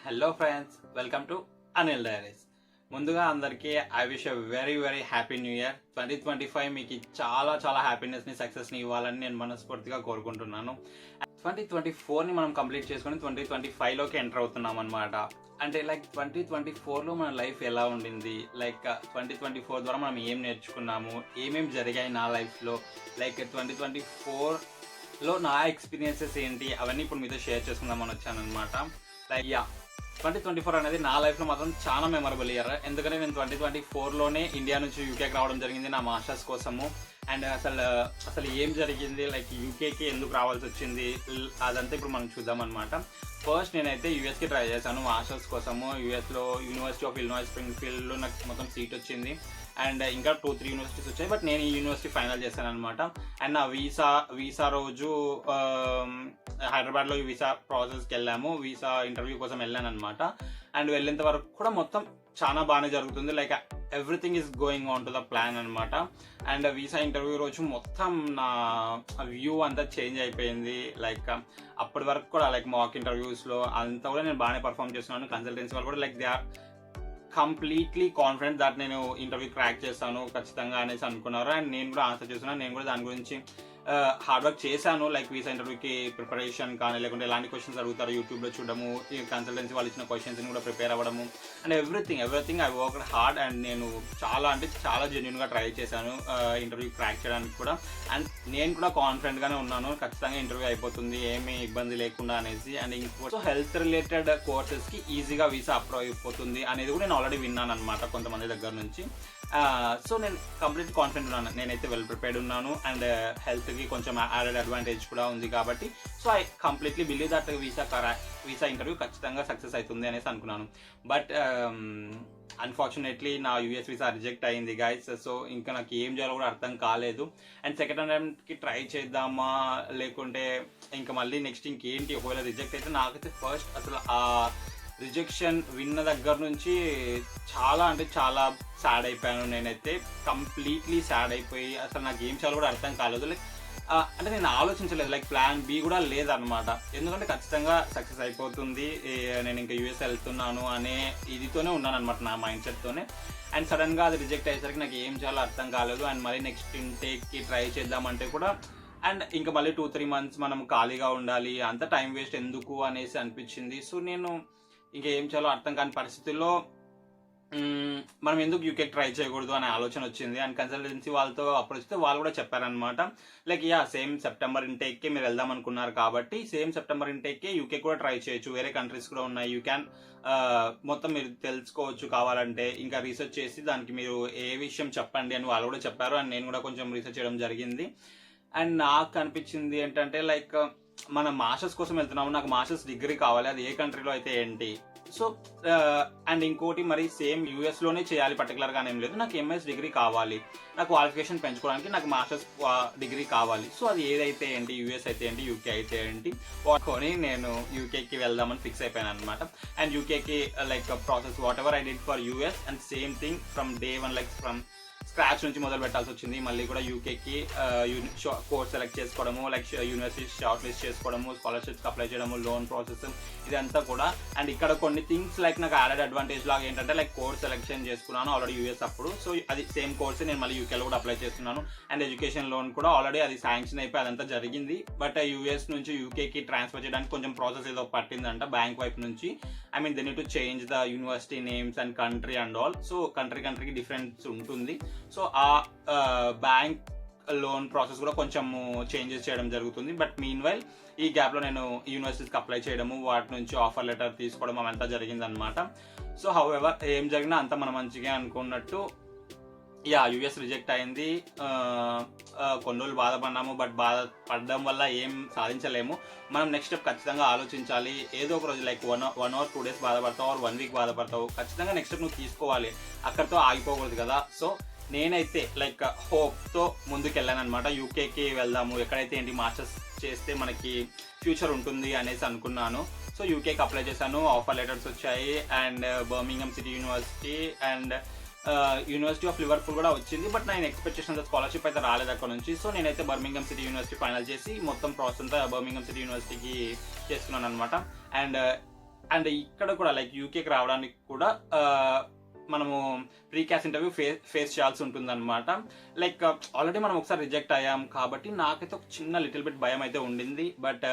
Hello friends, welcome to Anil diaries. ముందుగా అందరికీ I wish a very happy new year. 2025 మీకు చాలా హ్యాపీనెస్ని సక్సెస్ని ఇవ్వాలని నేను మనస్ఫూర్తిగా కోరుకుంటున్నాను. 2024ని మనం కంప్లీట్ చేసుకొని 2025లోకి ఎంటర్ అవుతున్నాం అనమాట. అంటే 2024లో మన లైఫ్ ఎలా ఉండింది, 2024 ద్వారా మనం ఏం నేర్చుకున్నాము, ఏమేమి జరిగాయి నా లైఫ్లో, 2024లో నా ఎక్స్పీరియన్సెస్ ఏంటి, అవన్నీ ఇప్పుడు మీతో షేర్ చేసుకుందామని వచ్చాను అనమాట. 2024 అనేది నా లైఫ్లో మాత్రం చాలా మెమరబుల్ ఇయర్. ఎందుకంటే నేను 2024లోనే ఇండియా నుంచి యూకేకి రావడం జరిగింది నా మాస్టర్స్ కోసము. అండ్ అసలు ఏం జరిగింది, యూకేకి ఎందుకు రావాల్సి వచ్చింది, అదంతా ఇప్పుడు మనం చూద్దాం అనమాట. ఫస్ట్ నేనైతే యూఎస్కి ట్రై చేశాను మాస్టర్స్ కోసము. యూఎస్లో యూనివర్సిటీ ఆఫ్ ఇలినాయిస్ స్ప్రింగ్ఫీల్డ్లో నాకు మొత్తం సీట్ వచ్చింది. అండ్ ఇంకా 2-3 యూనివర్సిటీస్ వచ్చాయి, బట్ నేను ఈ యూనివర్సిటీ ఫైనల్ చేశాను అనమాట. అండ్ నా వీసా రోజు హైదరాబాద్లో ఈ వీసా ప్రాసెస్కి వెళ్ళాము. వీసా ఇంటర్వ్యూ కోసం వెళ్ళాను అనమాట. అండ్ వెళ్ళేంత వరకు కూడా మొత్తం చాలా బాగానే జరుగుతుంది. Everything is going on to the plan అనమాట. అండ్ వీసా ఇంటర్వ్యూ రోజు మొత్తం నా వ్యూ అంతా చేంజ్ అయిపోయింది. అప్పటి వరకు కూడా మాక్ ఇంటర్వ్యూస్లో అంతా కూడా నేను బాగానే పర్ఫామ్ చేస్తున్నాను. కన్సల్టెన్సీ వాళ్ళు కూడా they are completely confident that నేను ఇంటర్వ్యూ క్రాక్ చేస్తాను ఖచ్చితంగా అనేసి అనుకున్నారు. అండ్ నేను కూడా ఆన్సర్ చేస్తున్నాను. నేను కూడా దాని గురించి హార్డ్ వర్క్ చేశాను. వీసా ఇంటర్వ్యూకి ప్రిపరేషన్ కానీ, లేకుంటే ఎలాంటి క్వశ్చన్స్ అడుగుతారు యూట్యూబ్లో చూడము, ఈ కన్సల్టెన్సీ వాళ్ళు ఇచ్చిన క్వశ్చన్స్ని కూడా ప్రిపేర్ అవ్వడము, and everything I worked hard. And నేను చాలా జెన్యూన్గా ట్రై చేశాను ఇంటర్వ్యూ క్రాక్ చేయడానికి కూడా. అండ్ నేను కూడా కాన్ఫిడెంట్గానే ఉన్నాను, ఖచ్చితంగా ఇంటర్వ్యూ అయిపోతుంది ఏమీ ఇబ్బంది లేకుండా అనేసి. అండ్ ఇంకో హెల్త్ రిలేటెడ్ కోర్సెస్కి ఈజీగా వీసా అప్రూవ్ అయిపోతుంది అనేది కూడా నేను ఆల్రెడీ విన్నాను అనమాట కొంతమంది దగ్గర నుంచి. సో నేను కంప్లీట్ కాన్ఫిడెంట్ ఉన్నాను, నేనైతే వెల్ ప్రిపేర్డ్ ఉన్నాను. అండ్ హెల్త్కి కొంచెం యాడెడ్ అడ్వాంటేజ్ కూడా ఉంది కాబట్టి so I completely believe that visa interview ఖచ్చితంగా సక్సెస్ అవుతుంది అనేసి అనుకున్నాను. బట్ అన్ఫార్చునేట్లీ నా యూఎస్ వీసా రిజెక్ట్ అయింది గైస్. సో ఇంకా నాకు ఏం చేయాలో కూడా అర్థం కాలేదు. అండ్ సెకండ్ అటెంప్ట్కి ట్రై చేద్దామా, లేకుంటే ఇంకా మళ్ళీ నెక్స్ట్ ఇంకేంటి, ఒకవేళ రిజెక్ట్ అయితే నాకైతే ఫస్ట్ అసలు ఆ రిజెక్షన్ విన్న దగ్గర నుంచి చాలా సాడ్ అయిపోయాను. నేనైతే కంప్లీట్లీ సాడ్ అయిపోయి అసలు నాకు ఏం చేయాలో కూడా అర్థం కాలేదు. అంటే నేను ఆలోచించలేదు, ప్లాన్ బి కూడా లేదనమాట. ఎందుకంటే ఖచ్చితంగా సక్సెస్ అయిపోతుంది, నేను ఇంకా యూఎస్ వెళ్తున్నాను అనే ఇదితోనే ఉన్నాను అనమాట, నా మైండ్ సెట్తోనే. అండ్ సడన్గా అది రిజెక్ట్ అయ్యేసరికి నాకు ఏం చేయాలో అర్థం కాలేదు. అండ్ మళ్ళీ నెక్స్ట్ ఇంటేక్కి ట్రై చేద్దామంటే కూడా అండ్ ఇంకా మళ్ళీ 2-3 months మనం ఖాళీగా ఉండాలి, అంత టైం వేస్ట్ ఎందుకు అనేసి అనిపించింది. సో నేను ఇంకా ఏం చేయాలో అర్థం కాని పరిస్థితుల్లో మనం ఎందుకు యూకేకి ట్రై చేయకూడదు అనే ఆలోచన వచ్చింది. అండ్ కన్సల్టెన్సీ వాళ్ళతో అప్పుడు వస్తే వాళ్ళు కూడా చెప్పారనమాట, సేమ్ సెప్టెంబర్ ఇంటేక్కే మీరు వెళ్దాం అనుకున్నారు కాబట్టి సేమ్ సెప్టెంబర్ ఇంటేక్కే యూకే కూడా ట్రై చేయొచ్చు, వేరే కంట్రీస్ కూడా ఉన్నాయి, యూ క్యాన్ మొత్తం మీరు తెలుసుకోవచ్చు కావాలంటే, ఇంకా రీసెర్చ్ చేసి దానికి మీరు ఏ విషయం చెప్పండి అని వాళ్ళు కూడా చెప్పారు. అండ్ నేను కూడా కొంచెం రీసెర్చ్ చేయడం జరిగింది. అండ్ నాకు అనిపించింది ఏంటంటే మనం మాస్టర్స్ కోసం వెళ్తున్నాము, నాకు మాస్టర్స్ డిగ్రీ కావాలి, అది ఏ కంట్రీలో అయితే ఏంటి. సో అండ్ ఇంకోటి మరి సేమ్ యూఎస్లోనే చేయాలి పర్టికులర్గా ఏం లేదు, నాకు ఎంఎస్ డిగ్రీ కావాలి, నాకు క్వాలిఫికేషన్ పెంచుకోవడానికి నాకు మాస్టర్స్ డిగ్రీ కావాలి. సో అది ఏదైతే ఏంటి, యూఎస్ అయితే ఏంటి, యూకే అయితే ఏంటి కొని నేను యూకేకి వెళ్దామని ఫిక్స్ అయిపోయాను అనమాట. అండ్ యూకేకి process whatever I did for US and same thing from day 1 from scratch నుంచి మొదలు పెట్టాల్సి వచ్చింది. మళ్ళీ కూడా యూకేకి కోర్స్ సెలెక్ట్ చేసుకోవడము, యూనివర్సిటీ షార్ట్ లిస్ట్ చేసుకోవడము, స్కాలర్షిప్స్కి అప్లై చేయడము, లోన్ ప్రాసెస్ ఇదంతా కూడా. అండ్ ఇక్కడ కొన్ని థింగ్స్ నాకు యాడెడ్ అడ్వాంటేజ్ లాగా ఏంటంటే కోర్స్ సెలెక్షన్ చేసుకున్నాను ఆల్రెడీ యూఎస్ అప్పుడు. సో అది సేమ్ కోర్స్ నేను మళ్ళీ యూకేలో కూడా అప్లై చేస్తున్నాను. అండ్ ఎడ్యుకేషన్ లోన్ కూడా ఆల్రెడీ అది శాంక్షన్ అయిపోయి అదంతా జరిగింది. బట్ యూఎస్ నుంచి యూకేకి ట్రాన్స్ఫర్ చేయడానికి కొంచెం ప్రాసెస్ ఏదో పట్టిందంట బ్యాంక్ వైపు నుంచి. I mean they need to change the university names and country and all. So కంట్రీకి డిఫరెన్స్ ఉంటుంది. సో ఆ బ్యాంక్ లోన్ ప్రాసెస్ కూడా కొంచెం చేంజెస్ చేయడం జరుగుతుంది. బట్ మీన్ వైల్ ఈ గ్యాప్లో నేను యూనివర్సిటీస్కి అప్లై చేయడము, వాటి నుంచి ఆఫర్ లెటర్ తీసుకోవడం అవంతా జరిగిందనమాట. సో హౌఎవర్ ఏం జరిగినా అంతా మనం మంచిగా అనుకున్నట్టు యూఎస్ రిజెక్ట్ అయింది. కొన్ని రోజులు బాధపడ్డాము, బట్ బాధపడడం వల్ల ఏం సాధించలేము. మనం నెక్స్ట్ స్టెప్ ఖచ్చితంగా ఆలోచించాలి. ఏదో ఒక రోజు 1 or 2 days బాధపడతావు, ఆర్ 1 week బాధపడతావు, ఖచ్చితంగా నెక్స్ట్ స్టెప్ నువ్వు తీసుకోవాలి, అక్కడితో ఆగిపోకూడదు కదా. సో నేనైతే హోప్తో ముందుకెళ్ళాను అనమాట. యూకేకి వెళ్దాము, ఎక్కడైతే ఏంటి మాస్టర్స్ చేస్తే మనకి ఫ్యూచర్ ఉంటుంది అనేసి అనుకున్నాను. సో యూకేకి అప్లై చేశాను, ఆఫర్ లెటర్స్ వచ్చాయి. And Birmingham city university and university of Liverpool కూడా వచ్చింది. బట్ నేను ఎక్స్పెక్ట్ చేసిన స్కాలర్షిప్ అయితే రాలేదు అక్కడ నుంచి. సో నేనైతే బర్మింగమ్ సిటీ యూనివర్సిటీ ఫైనల్ చేసి మొత్తం ప్రాసెస్ అంతా బర్మింగమ్ సిటీ యూనివర్సిటీకి చేసుకున్నాను అనమాట. అండ్ అండ్ ఇక్కడ కూడా లైక్ యూకేకి రావడానికి కూడా మనము ప్రీకాస్ట్ ఇంటర్వ్యూ ఫేస్ చేయాల్సి ఉంటుంది అనమాట. లైక్ ఆల్రెడీ మనం ఒకసారి రిజెక్ట్ అయ్యాం కాబట్టి నాకైతే ఒక చిన్న లిటిల్ బిట్ భయం అయితే ఉండింది. బట్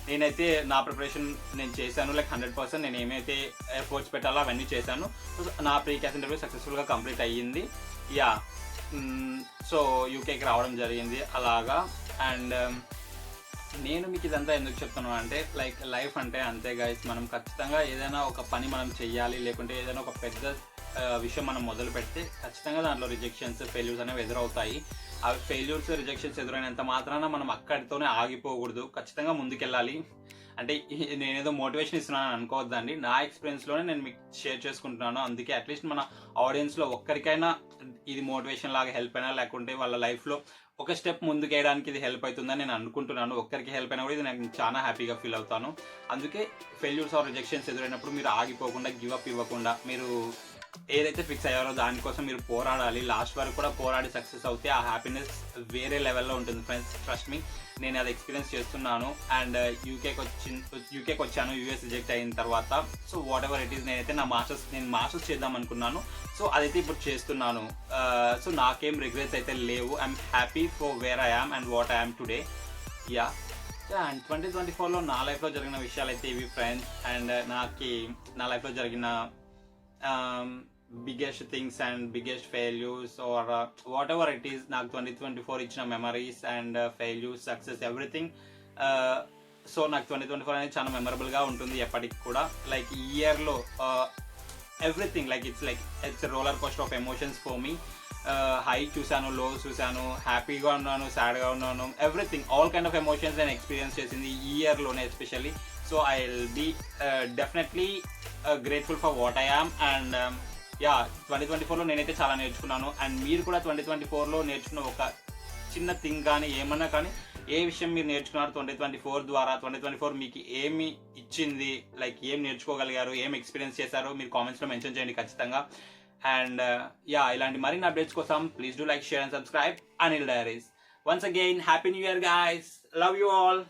నేనైతే నా ప్రిపరేషన్ నేను చేశాను. లైక్ 100% నేను ఏమైతే ఎఫర్ట్స్ పెట్టాలో అవన్నీ చేశాను. నా ప్రీకాస్ట్ ఇంటర్వ్యూ సక్సెస్ఫుల్గా కంప్లీట్ అయ్యింది. యా, సో యూకేకి రావడం జరిగింది అలాగా. అండ్ నేను మీకు ఇదంతా ఎందుకు చెప్తున్నాను అంటే లైక్ లైఫ్ అంటే అంతే గైస్, మనం ఖచ్చితంగా ఏదైనా ఒక పని మనం చెయ్యాలి, లేకుంటే ఏదైనా ఒక పెద్ద విషయం మనం మొదలు పెడితే ఖచ్చితంగా దాంట్లో రిజెక్షన్స్, ఫెయిల్యూర్స్ అనేవి ఎదురవుతాయి. ఆ ఫెయిల్యూర్స్, రిజెక్షన్స్ ఎదురైనంత మాత్రాన మనం అక్కడితోనే ఆగిపోకూడదు, ఖచ్చితంగా ముందుకెళ్ళాలి. అంటే నేనేదో మోటివేషన్ ఇస్తున్నాను అనుకోవద్దండి, నా ఎక్స్పీరియన్స్లోనే నేను మీకు షేర్ చేసుకుంటున్నాను. అందుకే అట్లీస్ట్ మన ఆడియన్స్లో ఒక్కరికైనా ఇది మోటివేషన్ లాగా హెల్ప్ అయినా, లేకుంటే వాళ్ళ లైఫ్లో ఒక స్టెప్ ముందుకు వేయడానికి ఇది హెల్ప్ అవుతుందని నేను అనుకుంటున్నాను. ఒక్కరికి హెల్ప్ అయినా కూడా ఇది నేను చాలా హ్యాపీగా ఫీల్ అవుతాను. అందుకే ఫెయిల్యూర్స్ ఆర్ రిజెక్షన్స్ ఎదురైనప్పుడు మీరు ఆగిపోకుండా, గివ్ అప్ ఇవ్వకుండా, మీరు ఏదైతే ఫిక్స్ అయ్యారో దానికోసం మీరు పోరాడాలి. లాస్ట్ వరకు కూడా పోరాడి సక్సెస్ అవుతే ఆ హ్యాపీనెస్ వేరే లెవెల్లో ఉంటుంది ఫ్రెండ్స్, ట్రస్ట్ మీ. నేను అది ఎక్స్పీరియన్స్ చేస్తున్నాను. అండ్ యూకేకి వచ్చాను యూఎస్ రిజెక్ట్ అయిన తర్వాత. So what ever it is, నేను మాస్టర్స్ చేద్దాం అనుకున్నాను. సో అదైతే ఇప్పుడు చేస్తున్నాను. సో నాకేం రిగ్రెట్స్ అయితే లేవు. I'm happy for where I am and what I am today. Yeah, and 2024లో నా లైఫ్లో జరిగిన విషయాలు అయితే ఇవి ఫ్రెండ్స్. అండ్ నా లైఫ్లో జరిగిన biggest things and biggest failures or whatever it is, నాకు 2024 ఇచ్చిన memories and failures, success, everything. So నాకు 2024 అనేది చాలా మెమరబుల్గా ఉంటుంది ఎప్పటికి కూడా. లైక్ ఈ ఇయర్లో everything it's roller coaster of emotions for me. High చూశాను, లో చూశాను, హ్యాపీగా ఉన్నాను, సాడ్గా ఉన్నాను, everything, all kind of emotions నేను ఎక్స్పీరియన్స్ చేసింది ఈ ఇయర్లోనే especially. So I will be definitely grateful for what I am. And yeah, 2024లో నేనైతే చాలా నేర్చుకున్నాను. అండ్ మీరు కూడా 2024లో నేర్చుకున్న ఒక చిన్న థింగ్ కానీ ఏమన్నా కానీ, ఏ విషయం మీరు నేర్చుకున్నారు 2024 ద్వారా, 2024 మీకు ఏమి ఇచ్చింది, లైక్ ఏం నేర్చుకోగలిగారు, ఏం ఎక్స్పీరియన్స్ చేశారో మీరు కామెంట్స్లో మెన్షన్ చేయండి ఖచ్చితంగా. అండ్ యా, ఇలాంటి మరిన్ని అప్డేట్స్ కోసం please do like, share and subscribe Anil diaries. Once again happy new year guys, love you all.